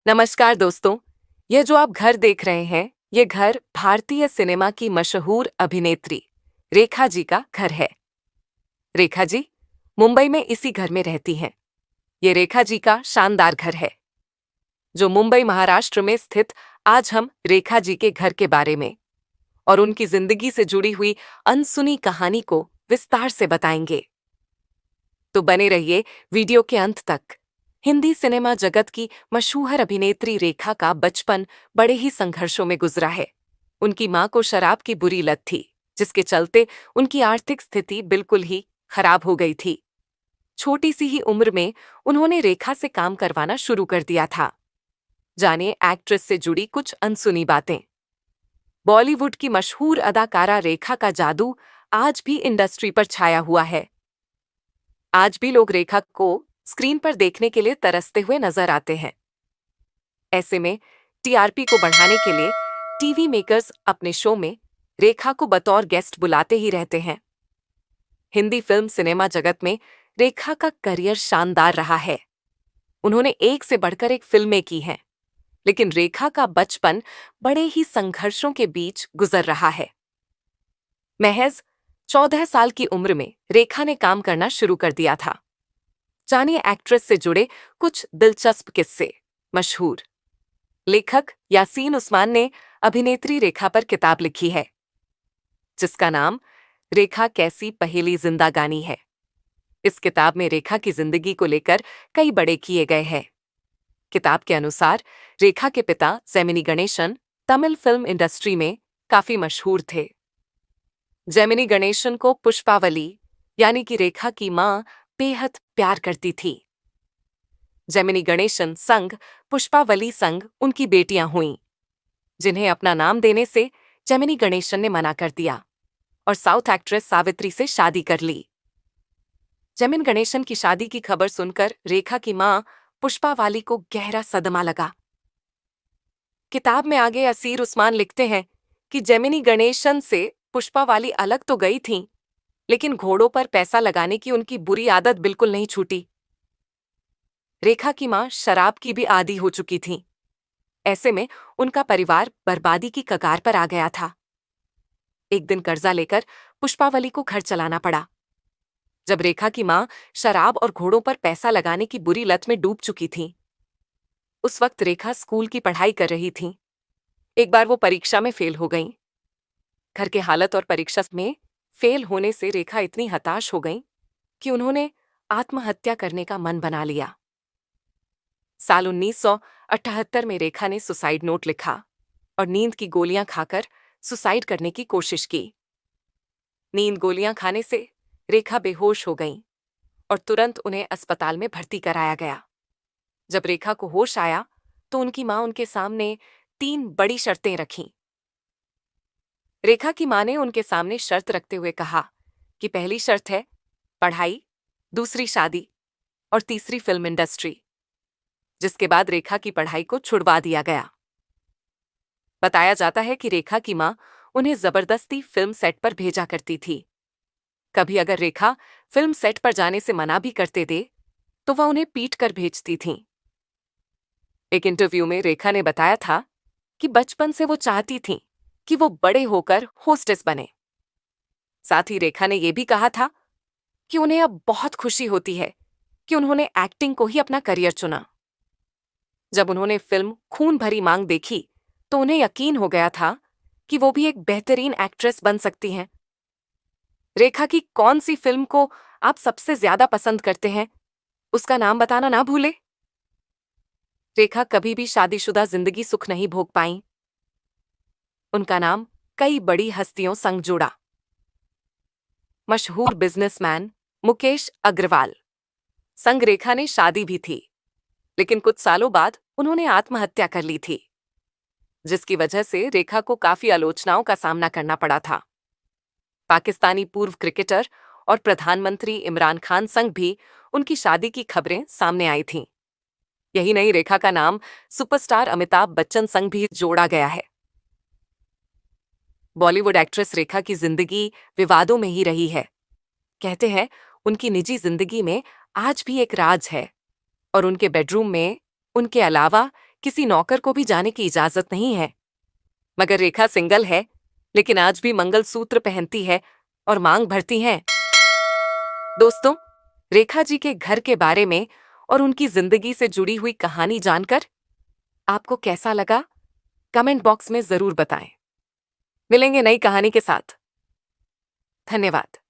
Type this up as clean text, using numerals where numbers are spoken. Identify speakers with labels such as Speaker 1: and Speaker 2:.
Speaker 1: नमस्कार दोस्तों। यह जो आप घर देख रहे हैं, ये घर भारतीय सिनेमा की मशहूर अभिनेत्री रेखा जी का घर है। रेखा जी मुंबई में इसी घर में रहती हैं। ये रेखा जी का शानदार घर है, जो मुंबई महाराष्ट्र में स्थित। आज हम रेखा जी के घर के बारे में और उनकी जिंदगी से जुड़ी हुई अनसुनी कहानी को विस्तार से बताएंगे। तो बने रहिए वीडियो के अंत तक। हिंदी सिनेमा जगत की मशहूर अभिनेत्री रेखा का बचपन बड़े ही संघर्षों में गुजरा है। उनकी मां को शराब की बुरी लत थी, जिसके चलते उनकी आर्थिक स्थिति बिल्कुल ही खराब हो गई थी। छोटी सी ही उम्र में उन्होंने रेखा से काम करवाना शुरू कर दिया था। जानिए एक्ट्रेस से जुड़ी कुछ अनसुनी बातें। बॉलीवुड की मशहूर अदाकारा रेखा का जादू आज भी इंडस्ट्री पर छाया हुआ है। आज भी लोग रेखा को स्क्रीन पर देखने के लिए तरसते हुए नजर आते हैं। ऐसे में टीआरपी को बढ़ाने के लिए टीवी मेकर्स अपने शो में रेखा को बतौर गेस्ट बुलाते ही रहते हैं। हिंदी फिल्म सिनेमा जगत में रेखा का करियर शानदार रहा है। उन्होंने एक से बढ़कर एक फिल्में की हैं, लेकिन रेखा का बचपन बड़े ही संघर्षों के बीच गुजर रहा है। महज 14 साल की उम्र में रेखा ने काम करना शुरू कर दिया था। जानिए एक्ट्रेस से जुड़े कुछ दिलचस्प किस्से। मशहूर लेखक यासीन उस्मान ने अभिनेत्री रेखा पर किताब लिखी है, जिसका नाम रेखा कैसी पहेली जिंदागानी है। इस किताब में रेखा की जिंदगी को लेकर कई बड़े किए गए हैं। किताब के अनुसार रेखा के पिता Gemini Ganesan Tamil film industry में काफी मशहूर थे। जेमिनी गणेशन को पुष्पावली यानी कि रेखा की मां बेहद प्यार करती थी। जेमिनी गणेशन संग पुष्पावली संग उनकी बेटियां हुईं, जिन्हें अपना नाम देने से जेमिनी गणेशन ने मना कर दिया और साउथ एक्ट्रेस सावित्री से शादी कर ली। जेमिनी गणेशन की शादी की खबर सुनकर रेखा की मां पुष्पावाली को गहरा सदमा लगा। किताब में आगे असीर उस्मान लिखते हैं कि जेमिनी गणेशन से पुष्पावाली अलग तो गई थीं, लेकिन घोड़ों पर पैसा लगाने की उनकी बुरी आदत बिल्कुल नहीं छूटी। रेखा की मां शराब की भी आदी हो चुकी थीं। ऐसे में उनका परिवार बर्बादी की कगार पर आ गया था। एक दिन कर्जा लेकर पुष्पावली को घर चलाना पड़ा। जब रेखा की मां शराब और घोड़ों पर पैसा लगाने की बुरी लत में डूब चुकी थीं, उस वक्त रेखा स्कूल की पढ़ाई कर रही थीं। एक बार वो परीक्षा में फेल हो गईं। घर के हालत और परीक्षा में फेल होने से रेखा इतनी हताश हो गईं कि उन्होंने आत्महत्या करने का मन बना लिया। साल 1978 में रेखा ने सुसाइड नोट लिखा और नींद की गोलियां खाकर सुसाइड करने की कोशिश की। नींद गोलियां खाने से रेखा बेहोश हो गईं और तुरंत उन्हें अस्पताल में भर्ती कराया गया। जब रेखा को होश आया तो उनकी मां उनके सामने 3 बड़ी शर्तें रखीं। रेखा की मां ने उनके सामने शर्त रखते हुए कहा कि पहली शर्त है पढ़ाई, दूसरी शादी और तीसरी फिल्म इंडस्ट्री। जिसके बाद रेखा की पढ़ाई को छुड़वा दिया गया। बताया जाता है कि रेखा की मां उन्हें जबरदस्ती फिल्म सेट पर भेजा करती थी। कभी अगर रेखा फिल्म सेट पर जाने से मना भी करते थे, तो वह उन्हें पीट कर भेजती थीं। एक इंटरव्यू में रेखा ने बताया था कि बचपन से वो चाहती थीं कि वो बड़े होकर होस्टेस बने। साथ ही रेखा ने यह भी कहा था कि उन्हें अब बहुत खुशी होती है कि उन्होंने एक्टिंग को ही अपना करियर चुना। जब उन्होंने फिल्म खून भरी मांग देखी तो उन्हें यकीन हो गया था कि वो भी एक बेहतरीन एक्ट्रेस बन सकती हैं। रेखा की कौन सी फिल्म को आप सबसे ज्यादा पसंद करते हैं, उसका नाम बताना ना भूले। रेखा कभी भी शादीशुदा जिंदगी सुख नहीं भोग पाईं। उनका नाम कई बड़ी हस्तियों संग जुड़ा। मशहूर बिजनेसमैन मुकेश अग्रवाल संग रेखा ने शादी भी थी, लेकिन कुछ सालों बाद उन्होंने आत्महत्या कर ली थी, जिसकी वजह से रेखा को काफी आलोचनाओं का सामना करना पड़ा था। पाकिस्तानी पूर्व क्रिकेटर और प्रधानमंत्री इमरान खान संग भी उनकी शादी की खबरें सामने आई थीं। यही नहीं, रेखा का नाम सुपरस्टार अमिताभ बच्चन संग भी जोड़ा गया है। बॉलीवुड एक्ट्रेस रेखा की जिंदगी विवादों में ही रही है। कहते हैं उनकी निजी जिंदगी में आज भी एक राज है और उनके बेडरूम में उनके अलावा किसी नौकर को भी जाने की इजाजत नहीं है। मगर रेखा सिंगल है, लेकिन आज भी मंगलसूत्र पहनती है और मांग भरती है। दोस्तों, रेखा जी के घर के बारे में और उनकी जिंदगी से जुड़ी हुई कहानी जानकर आपको कैसा लगा? कमेंट बॉक्स में जरूर बताएं। मिलेंगे नई कहानी के साथ। धन्यवाद।